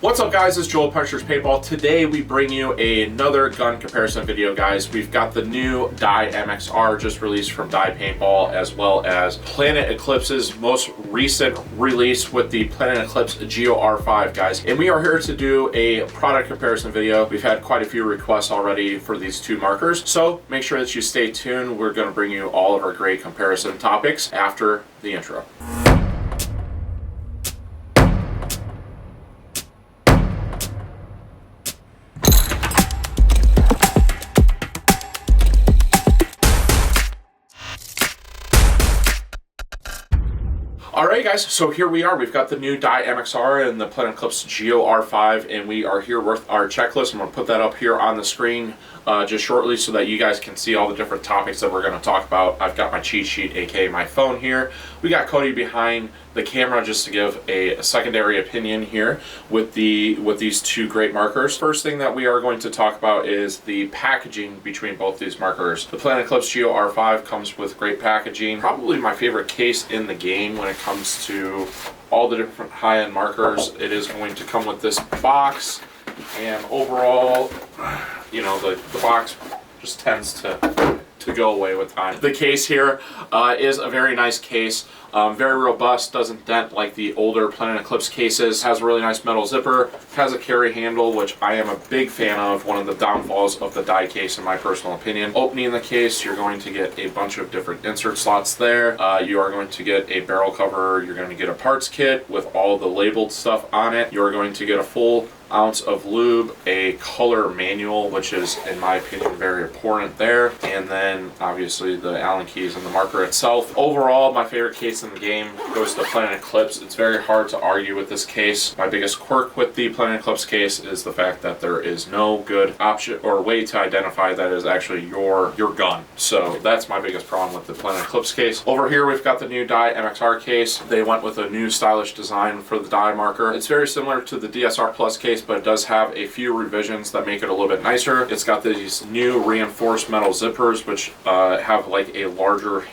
What's up guys, it's Joel Puncher's Paintball. Today we bring you another gun comparison video, guys. We've got the new Dye MXR just released from Dye Paintball, as well as Planet Eclipse's most recent release with the Planet Eclipse Geo R5, guys. And we are here to do a product comparison video. We've had quite a few requests already for these two markers, so make sure that you stay tuned. We're going to bring you all of our great comparison topics after the intro. Alright guys, so here we are. We've got the new Dye MXR and the Planet Eclipse Geo R5, and we are here with our checklist. I'm going to put that up here on the screen just shortly so that you guys can see all the different topics that we're going to talk about. I've got my cheat sheet, aka my phone here. We got Cody behind the camera just to give a secondary opinion here with these two great markers. First thing that we are going to talk about is the packaging between both these markers. The Planet Eclipse Geo R5 comes with great packaging. Probably my favorite case in the game when it comes to all the different high-end markers. It is going to come with this box, and overall, you know, the box just tends to go away with time. The case here is a very nice case. Very robust, doesn't dent like the older Planet Eclipse cases. Has a really nice metal zipper, has a carry handle, which I am a big fan of. One of the downfalls of the Dye case in my personal opinion. Opening the case, you're going to get a bunch of different insert slots there. You are going to get a barrel cover, you're going to get a parts kit with all the labeled stuff on it. You're going to get a full ounce of lube, a color manual, which is in my opinion very important there, and then obviously the Allen keys and the marker itself. Overall, my favorite case in the game goes to Planet Eclipse. It's very hard to argue with this case. My biggest quirk with the Planet Eclipse case is the fact that there is no good option or way to identify that is actually your gun. So that's my biggest problem with the Planet Eclipse case. Over here we've got the new Dye MXR case. They went with a new stylish design for the Dye marker. It's very similar to the DSR Plus case, but it does have a few revisions that make it a little bit nicer. It's got these new reinforced metal zippers, which have like a larger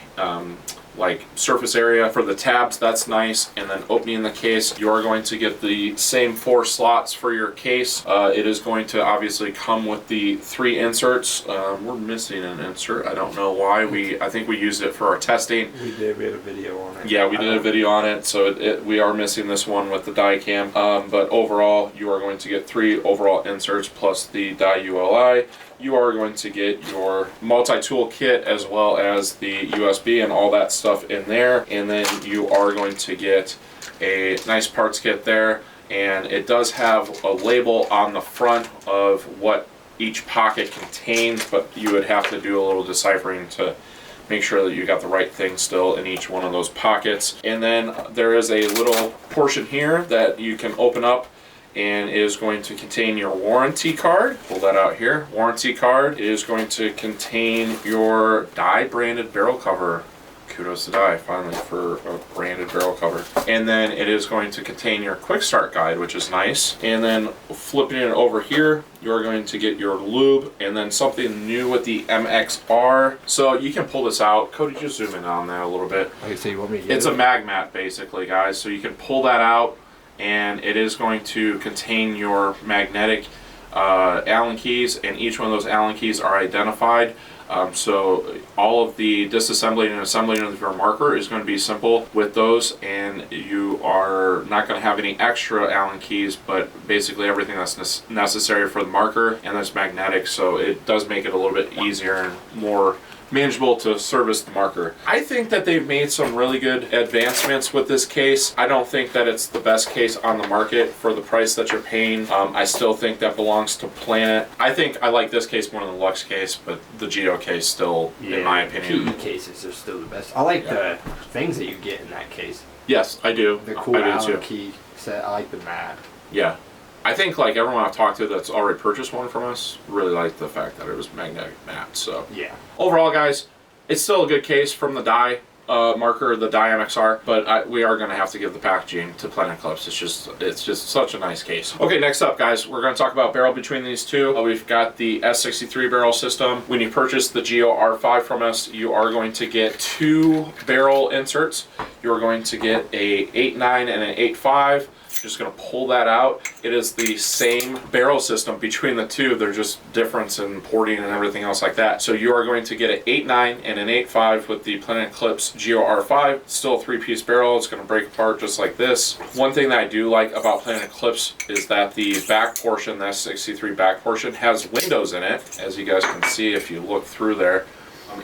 like surface area for the tabs. That's nice. And then opening the case, you're going to get the same 4 slots for your case. It is going to obviously come with the 3 inserts. We're missing an insert. I don't know why. I think we used it for our testing. We did. We had a video on it. Yeah, we did a video on it, so we are missing this one with the Dye cam. But overall, you are going to get 3 overall inserts plus the Dye ULI. You are going to get your multi-tool kit as well as the USB and all that stuff in there, and then you are going to get a nice parts kit there, and it does have a label on the front of what each pocket contains, but you would have to do a little deciphering to make sure that you got the right thing still in each one of those pockets. And then there is a little portion here that you can open up, and it is going to contain your warranty card. Pull that out here. Warranty card. It is going to contain your Dye branded barrel cover. Kudos to Dye finally for a branded barrel cover. And then it is going to contain your quick start guide, which is nice. And then flipping it over here, you're going to get your lube, and then something new with the MXR. So you can pull this out. Cody, just zoom in on that a little bit. Okay, so you want me to get It's a mag mat basically, guys. So you can pull that out, and it is going to contain your magnetic Allen keys, and each one of those Allen keys are identified. So all of the disassembling and assembling of your marker is going to be simple with those, and you are not going to have any extra Allen keys, but basically everything that's necessary for the marker, and that's magnetic, so it does make it a little bit easier and more manageable to service the marker. I think that they've made some really good advancements with this case. I don't think that it's the best case on the market for the price that you're paying. I still think that belongs to Planet. I think I like this case more than the Lux case, but the Geo case still, in my opinion. PE cases are still the best. I like the things that you get in that case. Yes, I do. The cool I do Allen too. key set. I like the mat. Yeah. I think like everyone I've talked to that's already purchased one from us really liked the fact that it was magnetic matte. So yeah. Overall, guys, it's still a good case from the Dye marker, the Dye MXR, but we are going to have to give the packaging to Planet Eclipse. It's just such a nice case. Okay, next up, guys, we're going to talk about barrel between these two. We've got the S63 barrel system. When you purchase the Geo R5 from us, you are going to get 2 barrel inserts. You're going to get a 8.9 and an 8.5. Just going to pull that out. It is the same barrel system between the two. They're just difference in porting and everything else like that. So you are going to get an 8.9 and an 8.5 with the Planet Eclipse Geo R5. Still a 3-piece barrel. It's going to break apart just like this. One thing that I do like about Planet Eclipse is that the back portion, that 63 back portion, has windows in it, as you guys can see if you look through there.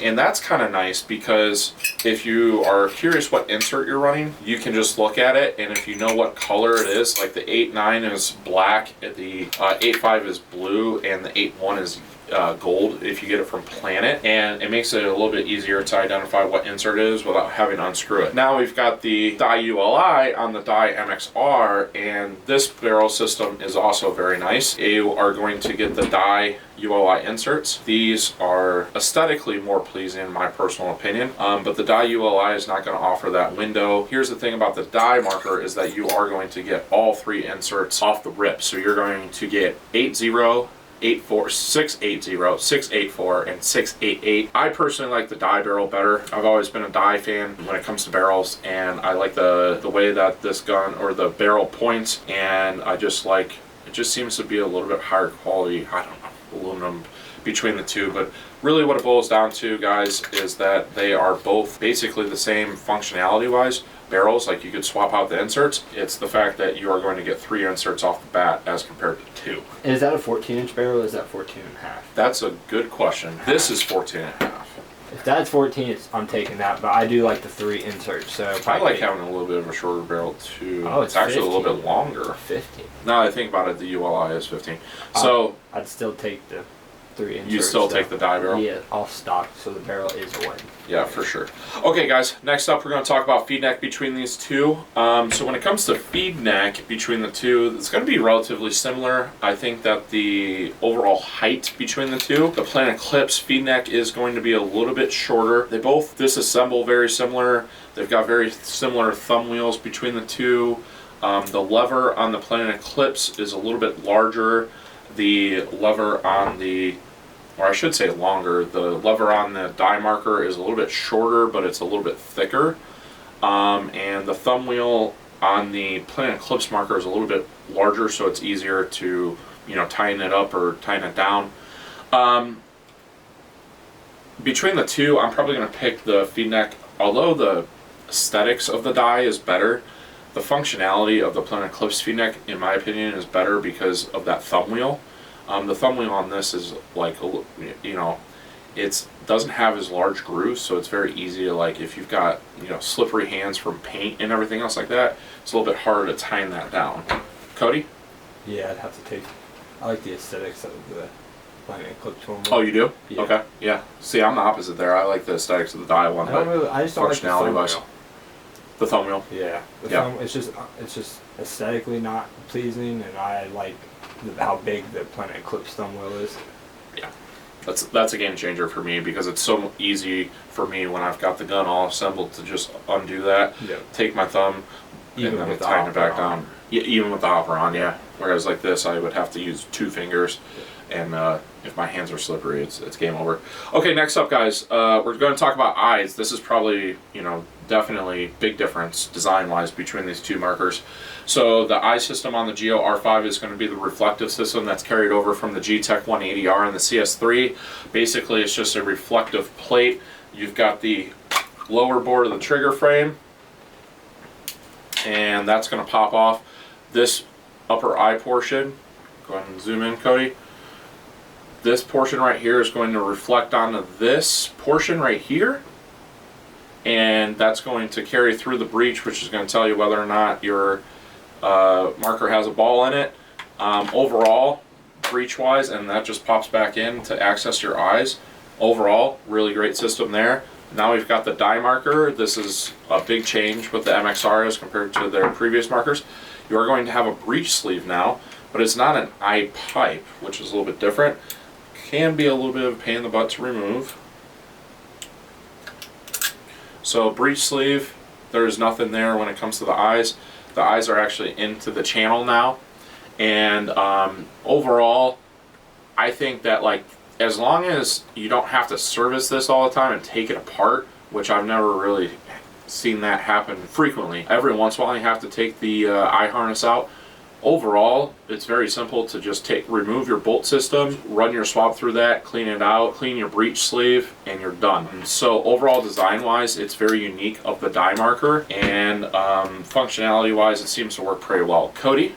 And that's kind of nice because if you are curious what insert you're running, you can just look at it, and if you know what color it is, like the 8.9 is black, the 8.5 is blue, and the 8.1 is gold if you get it from Planet, and it makes it a little bit easier to identify what insert it is without having to unscrew it. Now we've got the Dye ULI on the Dye MXR, and this barrel system is also very nice. You are going to get the Dye ULI inserts. These are aesthetically more pleasing in my personal opinion, but the Dye ULI is not going to offer that window. Here's the thing about the dye marker is that you are going to get all 3 inserts off the rip. So you're going to get 8.0, 8.4, 6.80, 6.84, and 6.88. I personally like the Dye barrel better. I've always been a Dye fan when it comes to barrels, and I like the way that this gun or the barrel points, and I just like, it just seems to be a little bit higher quality, I don't know, aluminum between the two. But really what it boils down to, guys, is that they are both basically the same functionality wise barrels. Like, you could swap out the inserts. It's the fact that you are going to get 3 inserts off the bat as compared to 2. Is that a 14-inch barrel or is that 14 and a half? That's a good question. This is 14 and a half. If that's 14, I'm taking that, but I do like the 3 inserts. So I like having a little bit of a shorter barrel too. Oh, it's actually 15. a little bit longer. 15. Now that I think about it, the ULI is 15. So I'd still take the 3 inserts. you still take the Dye barrel? Yeah, all stock, so the barrel is a win. Yeah, for sure. Okay, guys, next up we're going to talk about feed neck between these two. So when it comes to feed neck between the two, it's going to be relatively similar. I think that the overall height between the two, the Planet Eclipse feed neck is going to be a little bit shorter. They both disassemble very similar. They've got very similar thumb wheels between the two. The lever on the Planet Eclipse is a little bit larger. The lever on the, or I should say longer, the lever on the Dye marker is a little bit shorter, but it's a little bit thicker. And the thumb wheel on the Planet Eclipse marker is a little bit larger, so it's easier to, you know, tighten it up or tighten it down. Between the two, I'm probably going to pick the feed neck. Although the aesthetics of the Dye is better, the functionality of the Planet Eclipse feed neck, in my opinion, is better because of that thumb wheel. The thumb wheel on this is like, you know, it doesn't have as large grooves, so it's very easy to, like, if you've got, you know, slippery hands from paint and everything else like that, it's a little bit harder to tighten that down. Cody? Yeah, I'd have to take, I like the aesthetics of the Planet Eclipse one. Oh, you do? Yeah. Okay, yeah. See, I'm the opposite there. I like the aesthetics of the Dye one, I just don't like the thumb wise. wheel. The thumb wheel? Yeah. Yeah. It's just aesthetically not pleasing, and I like how big the Planet Eclipse thumb wheel is. Yeah. That's a game changer for me because it's so easy for me when I've got the gun all assembled to just undo that, take my thumb, and then tighten it back down. Yeah, even with the hopper on, yeah. Whereas like this, I would have to use 2 fingers, and if my hands are slippery, it's game over. Okay, next up, guys, we're going to talk about eyes. This is probably, you know, definitely big difference design-wise between these two markers. So the eye system on the Geo R5 is going to be the reflective system that's carried over from the G-Tech 180R and the CS3. Basically, it's just a reflective plate. You've got the lower board of the trigger frame, and that's going to pop off. This upper eye portion, go ahead and zoom in, Cody. This portion right here is going to reflect onto this portion right here, and that's going to carry through the breech, which is going to tell you whether or not your marker has a ball in it. Overall, breech-wise, and that just pops back in to access your eyes. Overall, really great system there. Now we've got the Dye marker. This is a big change with the MXR as compared to their previous markers. You are going to have a breech sleeve now, but it's not an eye pipe, which is a little bit different. Can be a little bit of a pain in the butt to remove. So breech sleeve, there's nothing there when it comes to the eyes. The eyes are actually into the channel now. And overall, I think that, like, as long as you don't have to service this all the time and take it apart, which I've never really seen that happen frequently. Every once in a while you have to take the eye harness out. Overall, it's very simple to just remove your bolt system, run your swab through that, clean it out, clean your breech sleeve, and you're done. And so overall design-wise, it's very unique of the dye marker, and functionality-wise, it seems to work pretty well. Cody?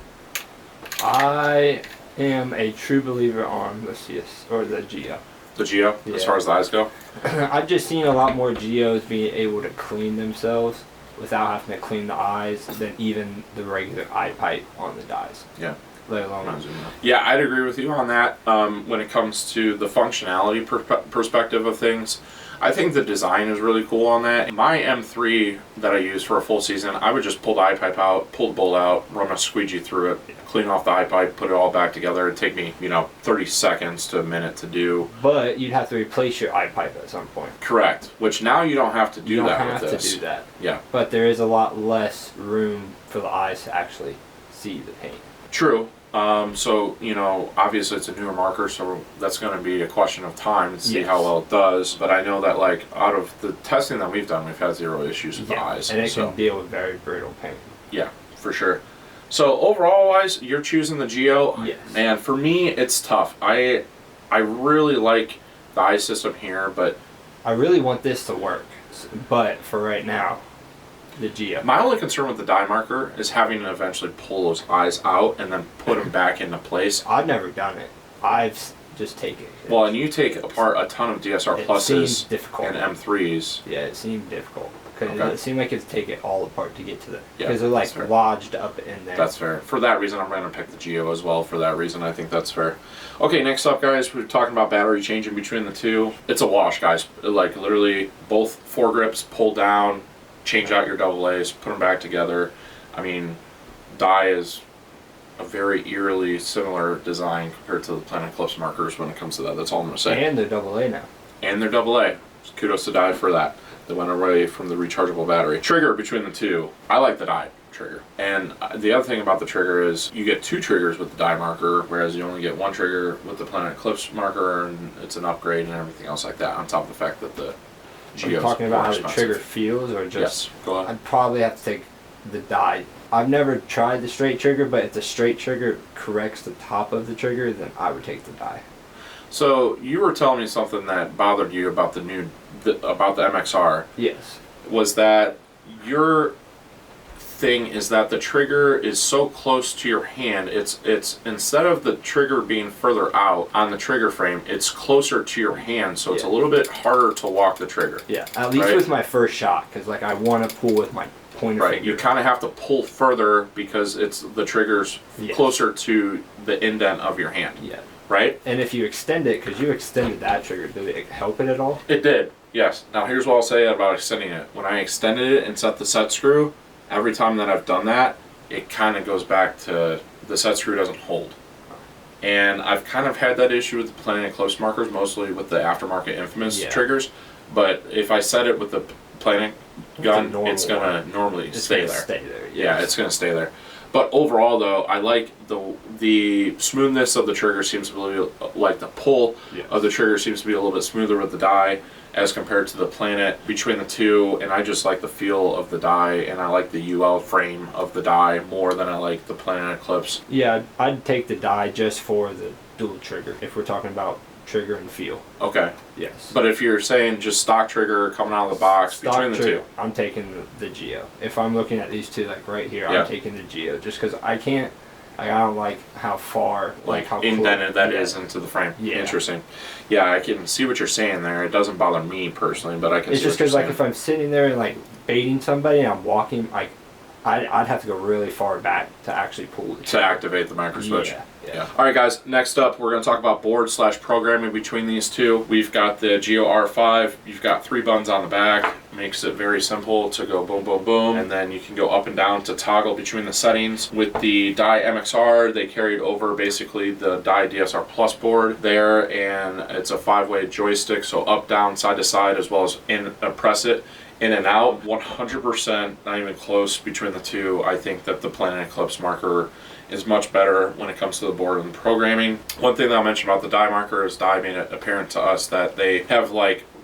I am a true believer on the CS or the Geo. The Geo, Yeah. as far as the eyes go? I've just seen a lot more Geos being able to clean themselves without having to clean the eyes than even the regular eye pipe on the dyes. Yeah. Let alone. Yeah, I'd agree with you on that. When it comes to the functionality perspective of things, I think the design is really cool on that. My M3 that I use for a full season, I would just pull the eye pipe out, pull the bolt out, run a squeegee through it, clean off the eye pipe, put it all back together. It'd take me, 30 seconds to a minute to do. But you'd have to replace your eye pipe at some point. Correct. Which now you don't have to do that with this. You don't have to do that. Yeah. But there is a lot less room for the eyes to actually see the paint. True. So, obviously it's a newer marker, so that's going to be a question of time to see how well it does. But I know that, out of the testing that we've done, we've had zero issues with the eyes. And it can deal with very brittle paint. Yeah, for sure. So overall wise, you're choosing the Geo. Yes. And for me, it's tough. I really like the eye system here, but I really want this to work. But for right now, the Geo. my only concern with the dye marker is having to eventually pull those eyes out and then put them back into place. I've never done it. I've just taken it. Well, and you take apart a ton of DSR It pluses seems difficult. and M3s. Yeah, it seemed difficult. Because Okay. it seemed like it's take it all apart to get to the... Yeah, Because they're that's fair. lodged up in there. That's fair. For that reason, I'm going to pick the Geo as well. For that reason, I think that's fair. Okay, next up, guys, we're talking about battery changing between the two. It's a wash, guys. Literally, both foregrips pull down, change out your AA's, put them back together. I mean, dye is a very eerily similar design compared to the Planet Eclipse markers when it comes to that. That's all I'm going to say. And they're AA now. And they're AA. Kudos to Dye for that. They went away from the rechargeable battery. Trigger between the two. I like the Dye trigger. And the other thing about the trigger is you get two triggers with the Dye marker, whereas you only get one trigger with the Planet Eclipse marker, and it's an upgrade and everything else like that, on top of the fact that the Are Geo's you talking about more how expensive. the trigger feels, or just... Yes, go ahead. I'd probably have to take the Dye. I've never tried the straight trigger, but if the straight trigger corrects the top of the trigger, then I would take the Dye. So you were telling me something that bothered you about about the MXR. Yes. Was that your thing is that the trigger is so close to your hand, it's instead of the trigger being further out on the trigger frame, it's closer to your hand, so it's a little bit harder to walk the trigger. Yeah, at least with my first shot, because I want to pull with my pointer finger. You kind of have to pull further because the trigger's closer to the indent of your hand. Yeah. Right? And if you extend it, because you extended that trigger, did it help it at all? It did, yes. Now here's what I'll say about extending it. When I extended it and set the set screw, every time that I've done that, it kind of goes back to the set screw doesn't hold. And I've kind of had that issue with the Planet Eclipse markers, mostly with the aftermarket Infamous triggers. But if I set it with the Planet gun, it's going to normally stay there. Yeah, it's going to stay there. But overall, though, I like the smoothness of the trigger seems to be like the pull of the trigger seems to be a little bit smoother with the Dye as compared to the Planet between the two, and I just like the feel of the Dye, and I like the UL frame of the Dye more than I like the Planet Eclipse. Yeah, I'd take the Dye just for the dual trigger if we're talking about trigger and feel. Okay. Yes. But if you're saying just stock trigger coming out of the box between the two, I'm taking the Geo. If I'm looking at these two, right here, I'm taking the Geo just because I don't like how far, how indented that is into the frame. Yeah. Interesting. Yeah, I can see what you're saying there. It doesn't bother me personally, but I can. It's see just because if I'm sitting there and baiting somebody and I'm walking, I'd have to go really far back to actually pull it. To activate the micro switch. Yeah. All right, guys. Next up, we're going to talk about board/programming between these two. We've got the Geo R5. You've got 3 buttons on the back. Makes it very simple to go boom, boom, boom, and then you can go up and down to toggle between the settings. With the Dye MXR, they carried over basically the Dye DSR Plus board there, and it's a 5-way joystick, so up, down, side to side, as well as press it in and out. 100%, not even close between the two. I think that the Planet Eclipse marker is much better when it comes to the board and programming. One thing that I'll mention about the Dye marker is Dye made it apparent to us that they have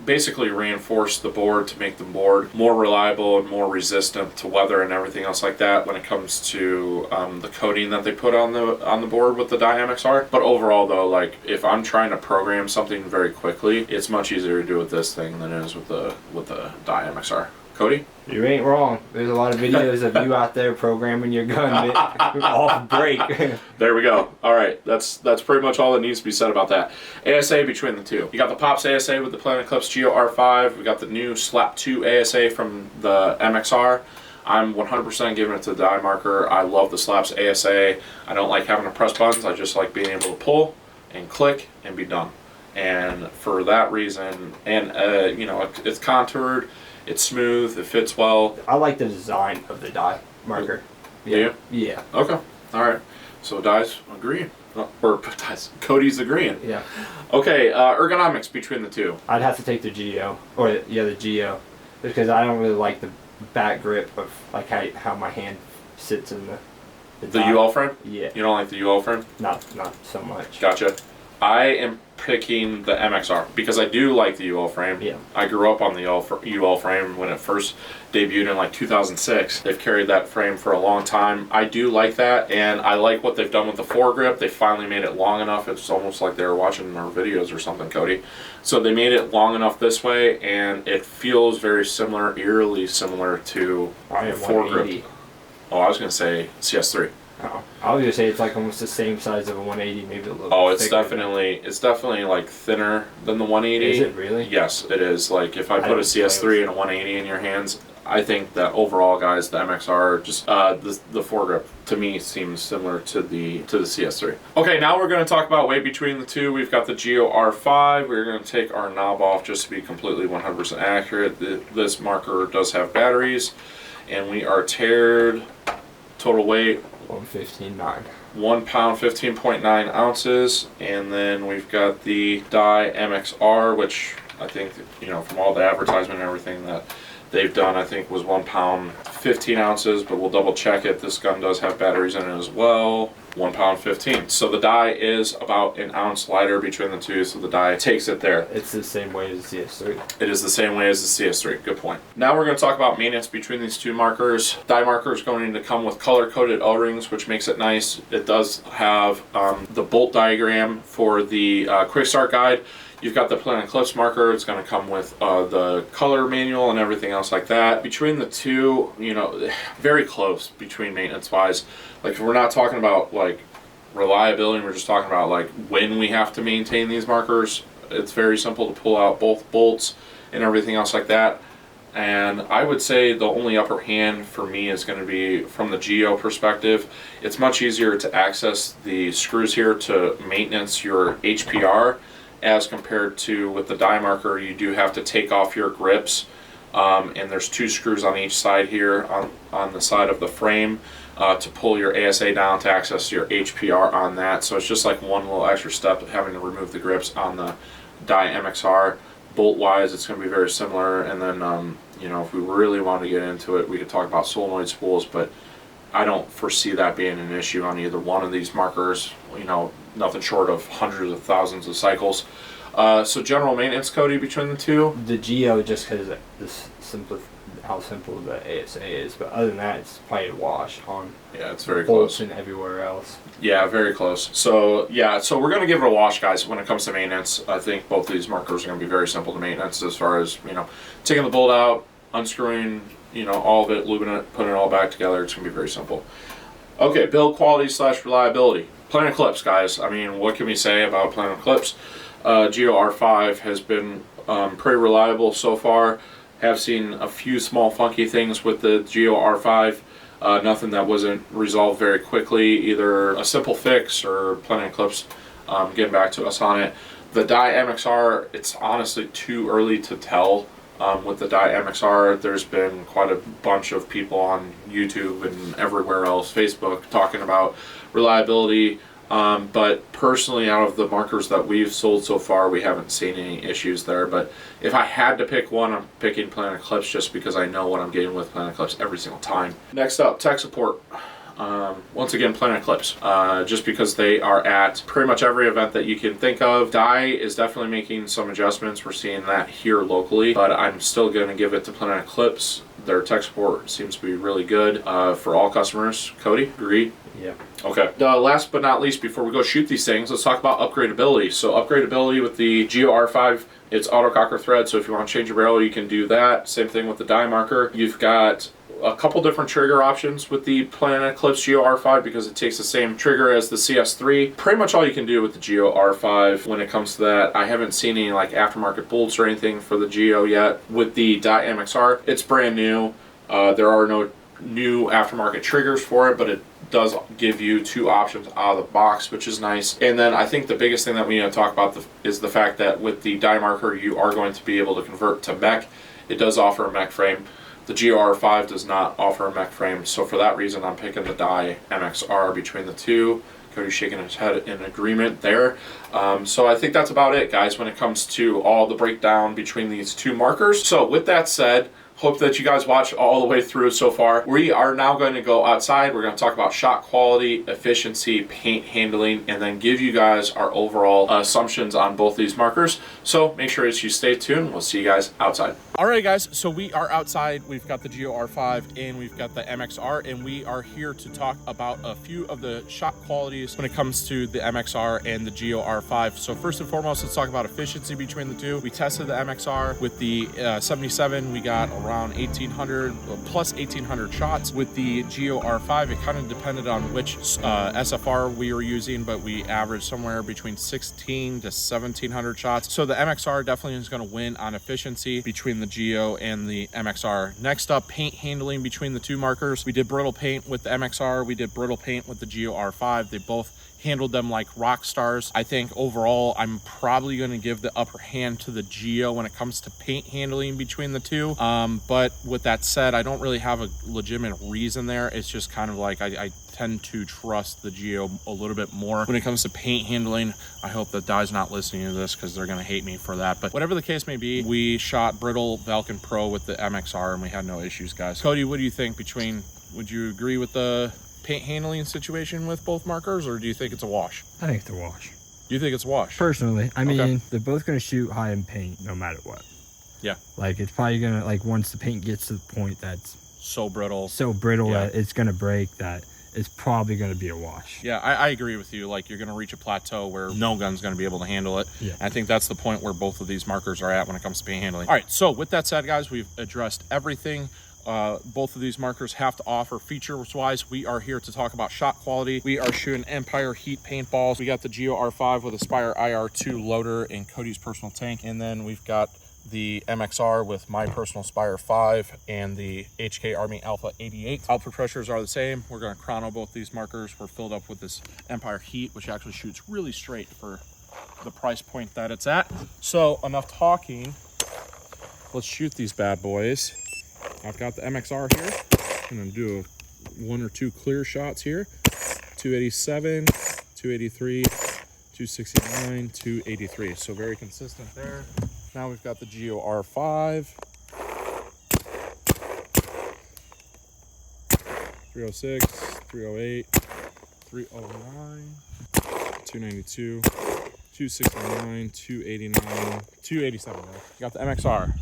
basically reinforce the board to make the board more reliable and more resistant to weather and everything else like that when it comes to the coating that they put on the board with the Dye MXR. But overall though, like if I'm trying to program something very quickly, it's much easier to do with this thing than it is with the Dye MXR. Cody? You ain't wrong. There's a lot of videos of you out there programming your gun off break. There we go. All right, that's pretty much all that needs to be said about that. ASA between the two. You got the Pops ASA with the Planet Eclipse Geo R5. We got the new Slap 2 ASA from the MXR. I'm 100% giving it to the Dye marker. I love the Slaps ASA. I don't like having to press buttons. I just like being able to pull and click and be done. And for that reason, and you know, it's contoured. It's smooth. It fits well. I like the design of the Dye marker. Yeah. Yeah. Okay. All right. So Dye's agreeing, or Cody's agreeing. Yeah. Okay. Ergonomics between the two. I'd have to take the Geo, or the Geo, because I don't really like the back grip of like how my hand sits in the UL frame. Yeah. You don't like the UL frame? Not so much. Gotcha. I am picking the MXR because I do like the UL frame. Yeah. I grew up on the UL frame when it first debuted in like 2006. They've carried that frame for a long time. I do like that, and I like what they've done with the foregrip. They finally made it long enough. It's almost like they were watching our videos or something, Cody. So they made it long enough this way, and it feels very similar, eerily similar to the foregrip. Oh, I was going to say CS3. Oh, I was gonna say it's like almost the same size of a 180, maybe a little. Oh, bit it's definitely like thinner than the 180. Is it really? Yes, it is. Like if I put a CS3 and a 180 in your hands, I think that overall, guys, the MXR just the foregrip to me seems similar to the CS3. Okay, now we're going to talk about weight between the two. We've got the Geo R5. We're going to take our knob off just to be completely 100% accurate. This marker does have batteries, and we are tiered. Total weight 115.9. 1 pound 15.9 ounces, and then we've got the Dye MXR, which I think, you know, from all the advertisement and everything that they've done, I think was 1 pound 15 ounces, but we'll double check it. This gun does have batteries in it as well. 1 pound 15. So the Dye is about an ounce lighter between the two, so the Dye takes it there. It's the same way as the CS3. It is the same way as the CS3. Good point. Now we're going to talk about maintenance between these two markers. Dye marker is going to come with color-coded O-rings, which makes it nice. It does have the bolt diagram for the quick start guide. You've got the Planet Eclipse marker. It's going to come with the color manual and everything else like that. Between the two, you know, very close between maintenance-wise. Like, if we're not talking about, like, reliability, we're just talking about, like, when we have to maintain these markers. It's very simple to pull out both bolts and everything else like that. And I would say the only upper hand for me is going to be from the Geo perspective. It's much easier to access the screws here to maintenance your HPR as compared to with the Dye marker. You do have to take off your grips, and there's 2 screws on each side here on the side of the frame to pull your ASA down to access your HPR on that. So it's just like one little extra step of having to remove the grips on the Dye MXR. Bolt wise, it's going to be very similar, and then you know, if we really want to get into it, we could talk about solenoid spools, but I don't foresee that being an issue on either one of these markers. You know, nothing short of hundreds of thousands of cycles. So general maintenance, Cody, between the two? The Geo, just because how simple the ASA is, but other than that, it's probably a wash on. Yeah, it's very bolts close. And everywhere else. Yeah, very close. So yeah, so we're going to give it a wash, guys. When it comes to maintenance, I think both of these markers are going to be very simple to maintenance as far as, you know, taking the bolt out, unscrewing, you know, all of it, lubing it, putting it all back together. It's going to be very simple. Okay, build quality / reliability. Planet Eclipse, guys. I mean, what can we say about Planet Eclipse? Geo R5 has been pretty reliable so far. Have seen a few small funky things with the Geo R5. Nothing that wasn't resolved very quickly, either a simple fix or Planet Eclipse getting back to us on it. The Dye MXR, it's honestly too early to tell. With the Dye MXR, there's been quite a bunch of people on YouTube and everywhere else, Facebook, talking about reliability. But personally, out of the markers that we've sold so far, we haven't seen any issues there. But if I had to pick one, I'm picking Planet Eclipse just because I know what I'm getting with Planet Eclipse every single time. Next up, tech support. once again, Planet Eclipse, just because they are at pretty much every event that you can think of. Dye is definitely making some adjustments. We're seeing that here locally, but I'm still going to give it to Planet Eclipse. Their tech support seems to be really good for all customers. Cody, agree? Yeah. Okay. Last but not least, before we go shoot these things, let's talk about upgradability. So upgradability with the Geo R5, it's auto cocker thread, so if you want to change your barrel, you can do that. Same thing with the dye marker. You've got a couple different trigger options with the Planet Eclipse Geo R5 because it takes the same trigger as the CS3. Pretty much all you can do with the Geo R5 when it comes to that. I haven't seen any like aftermarket bolts or anything for the Geo yet. With the Dye MXR, it's brand new. There are no new aftermarket triggers for it, but it does give you 2 options out of the box, which is nice. And then I think the biggest thing that we need to talk about is the fact that with the dye marker, you are going to be able to convert to mech. It does offer a mech frame. The Geo R5 does not offer a mech frame, so for that reason, I'm picking the Dye MXR between the two. Cody's shaking his head in agreement there. So I think that's about it, guys, when it comes to all the breakdown between these two markers. So with that said, hope that you guys watched all the way through so far. We are now going to go outside. We're going to talk about shot quality, efficiency, paint handling, and then give you guys our overall assumptions on both these markers. So make sure that you stay tuned. We'll see you guys outside. All right, guys, so we are outside. We've got the Geo R5 and we've got the MXR, and we are here to talk about a few of the shot qualities when it comes to the MXR and the Geo R5. So first and foremost, let's talk about efficiency between the two. We tested the MXR with the 77. We got around 1,800 plus 1,800 shots. With the Geo R5, it kind of depended on which SFR we were using, but we averaged somewhere between 16 to 1,700 shots. So the MXR definitely is going to win on efficiency between the Geo and the MXR. Next up, paint handling between the two markers. We did brittle paint with the MXR. We did brittle paint with the Geo R5. They both handled them like rock stars. I think overall, I'm probably going to give the upper hand to the Geo when it comes to paint handling between the two. But with that said, I don't really have a legitimate reason there. It's just kind of like I tend to trust the Geo a little bit more when it comes to paint handling. I hope that Dye's not listening to this because they're going to hate me for that. But whatever the case may be, we shot brittle Vulcan Pro with the MXR and we had no issues, guys. Cody, what do you think would you agree with the paint handling situation with both markers, or do you think it's a wash? I think it's a wash. You think it's a wash? Personally, I mean, Okay. they're both going to shoot high in paint no matter what. Yeah. Like, it's probably going to, like, once the paint gets to the point that's So brittle. yeah, that it's going to break, that it's probably going to be a wash. Yeah, I agree with you. Like, you're going to reach a plateau where no gun's going to be able to handle it. Yeah. I think that's the point where both of these markers are at when it comes to paint handling. All right, so with that said, guys, we've addressed everything. Both of these markers have to offer features-wise. We are here to talk about shot quality. We are shooting Empire Heat paintballs. We got the Geo R5 with a Spire IR2 loader in Cody's personal tank. And then we've got the MXR with my personal Spire 5 and the HK Army Alpha 88. Output pressures are the same. We're going to chrono both these markers. We're filled up with this Empire Heat, which actually shoots really straight for the price point that it's at. So enough talking. Let's shoot these bad boys. I've got the MXR here. I'm going to do 1 or 2 clear shots here. 287, 283, 269, 283. So very consistent there. Now we've got the Geo R5. 306, 308, 309, 292, 269, 289, 287. You got the MXR.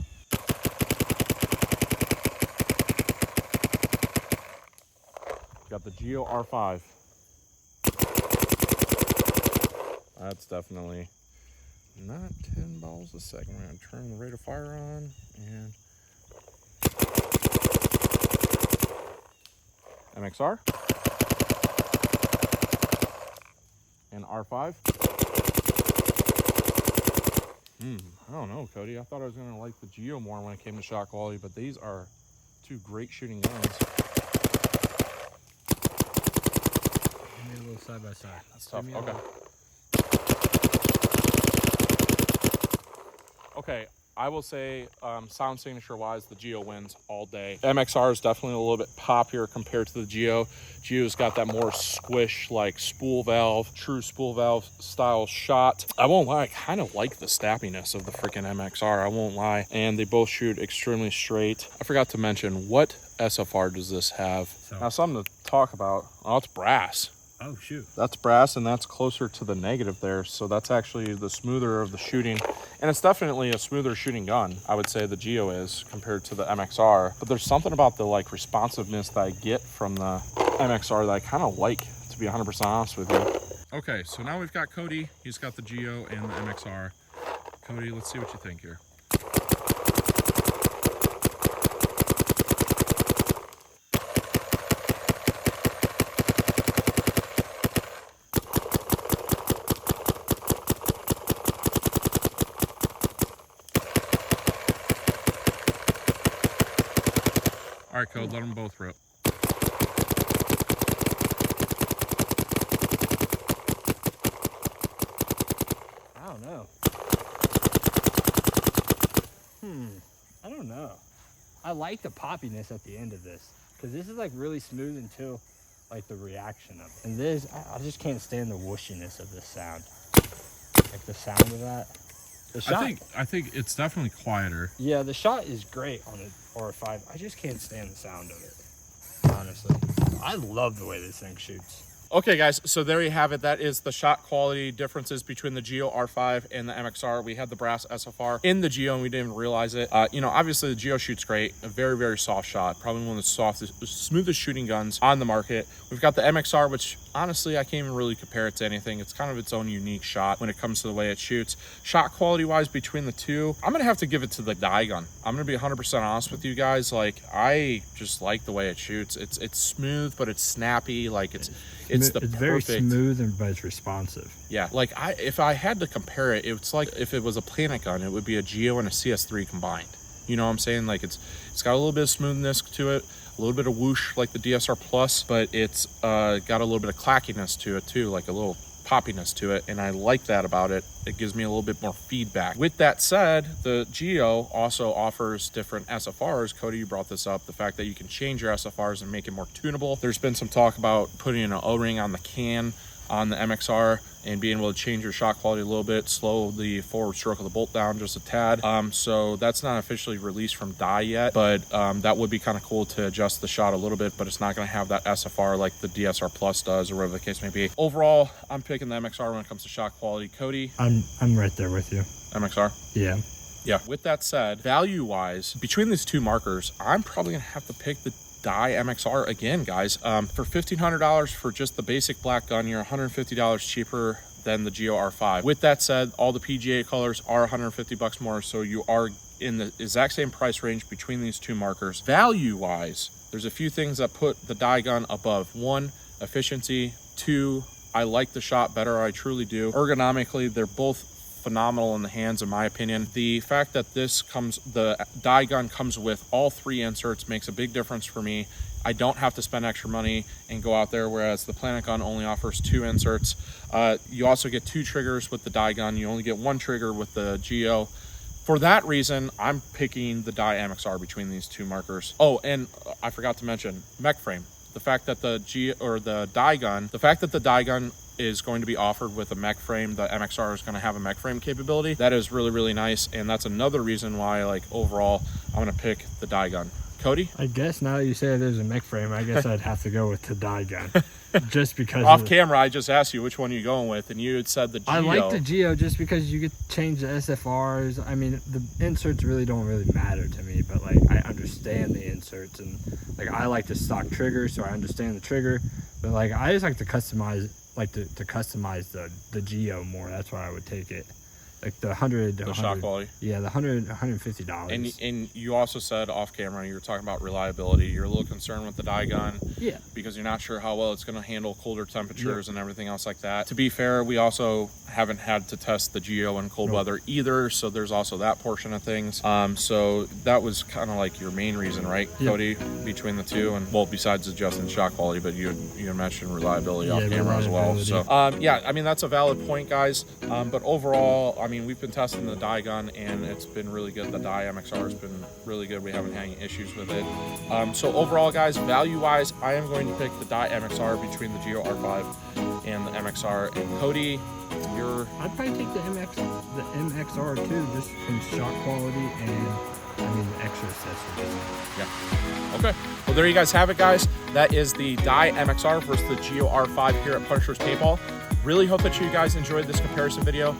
Got the Geo R5. That's definitely not 10 balls a second. We're going to turn the rate of fire on and MXR and R5. I don't know, Cody. I thought I was going to like the Geo more when it came to shot quality, but these are two great shooting guns. Maybe a little side by side. That's tough. Okay. Okay, I will say sound signature wise, the Geo wins all day. MXR is definitely a little bit poppier compared to the Geo. Geo's got that more squish, like spool valve, true spool valve style shot. I won't lie, I kind of like the snappiness of the freaking MXR. I won't lie. And they both shoot extremely straight. I forgot to mention, what SFR does this have? So, now, something to talk about. Oh, it's brass. Oh, shoot. That's brass, and that's closer to the negative there. So that's actually the smoother of the shooting. And it's definitely a smoother shooting gun, I would say the Geo is, compared to the MXR. But there's something about the like responsiveness that I get from the MXR that I kind of like, to be 100% honest with you. Okay, so now we've got Cody. He's got the Geo and the MXR. Cody, let's see what you think here. All right, Code, let them both rip. I don't know. I don't know. I like the poppiness at the end of this, because this is like really smooth until like the reaction of it. And this, I just can't stand the whooshiness of this sound. Like the sound of that. The shot, I think it's definitely quieter. yeah, the shot is great on the R5. I just can't stand the sound of it, honestly. I love the way this thing shoots. Okay, guys, so there you have it. That is the shot quality differences between the Geo R5 and the MXR. We had the brass SFR in the Geo, and we didn't even realize it. You know, obviously the Geo shoots great. A very, very soft shot. Probably one of the softest, smoothest shooting guns on the market. We've got the MXR, which honestly, I can't even really compare it to anything. It's kind of its own unique shot when it comes to the way it shoots. Shot quality-wise between the two, I'm going to have to give it to the Dye gun. I'm going to be 100% honest with you guys. Like, I just like the way it shoots. It's smooth, but it's snappy. Like, it's very smooth, but it's responsive. Yeah, like if I had to compare it, it's like if it was a planet gun, it would be a Geo and a CS3 combined. You know what I'm saying? Like it's got a little bit of smoothness to it, a little bit of whoosh like the DSR Plus, but it's got a little bit of clackiness to it too, like a little poppiness to it, and I like that about it. It gives me a little bit more feedback. With that said, the Geo also offers different SFRs. Cody, you brought this up, the fact that you can change your SFRs and make it more tunable. There's been some talk about putting an O-ring on the can on the MXR and being able to change your shot quality a little bit, slow the forward stroke of the bolt down just a tad. So that's not officially released from Dye yet, but that would be kind of cool to adjust the shot a little bit, but it's not going to have that SFR like the DSR Plus does or whatever the case may be. Overall, I'm picking the MXR when it comes to shot quality. Cody? I'm right there with you. MXR? Yeah. Yeah. With that said, value-wise, between these two markers, I'm probably going to have to pick the Dye MXR again, guys. For $1,500 for just the basic black gun, you're $150 cheaper than the Geo R5. With that said, all the PGA colors are $150 more, so you are in the exact same price range between these two markers. Value-wise, there's a few things that put the Dye gun above. One, efficiency. Two, I like the shot better. I truly do. Ergonomically, they're both phenomenal in the hands, in my opinion. The fact that the Dye gun comes with all three inserts makes a big difference for me. I don't have to spend extra money and go out there, whereas the Planet gun only offers two inserts. You also get two triggers with the Dye gun. You only get one trigger with the Geo. For that reason, I'm picking the Dye MXR between these two markers. Oh, and I forgot to mention mech frame. The fact that the Dye gun is going to be offered with a mech frame. The MXR is going to have a mech frame capability. That is really, really nice, and that's another reason why, like, overall, I'm going to pick the Dye gun. Cody? I guess now that you say there's a mech frame, I guess I'd have to go with the Dye gun. Just because off camera, I just asked you which one you're going with, and you had said the Geo. I like the Geo just because you could change the SFRs. I mean, the inserts really don't matter to me, but like I understand the inserts, and like I like the stock trigger, so I understand the trigger. But like I just like to customize, to customize the Geo more. That's why I would take it. Like the shot quality. Yeah, the $150. And you also said off camera, you were talking about reliability. You're a little concerned with the Dye gun. Yeah. Because you're not sure how well it's going to handle colder temperatures and everything else like that. To be fair, we also haven't had to test the Geo in cold weather either, so there's also that portion of things. So that was kind of like your main reason, right, Cody, between the two? And well, besides adjusting shot quality, but you mentioned reliability off camera as well. So yeah, I mean, that's a valid point, guys. But overall, I mean, we've been testing the Dye gun, and it's been really good. The Dye MXR has been really good. We haven't had any issues with it. So overall, guys, value-wise, I am going to pick the Dye MXR between the Geo R5 and the MXR. And Cody, I'd probably take the MXR too, just from shot quality and I mean, the extra accessories. Yeah. Okay. Well, there you guys have it, guys. That is the Dye MXR versus the Geo R5 here at Punisher's Paintball. Really hope that you guys enjoyed this comparison video.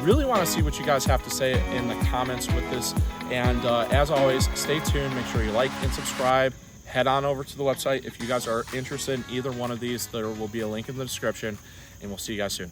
Really want to see what you guys have to say in the comments with this. And as always, stay tuned. Make sure you like and subscribe. Head on over to the website if you guys are interested in either one of these. There will be a link in the description, and we'll see you guys soon.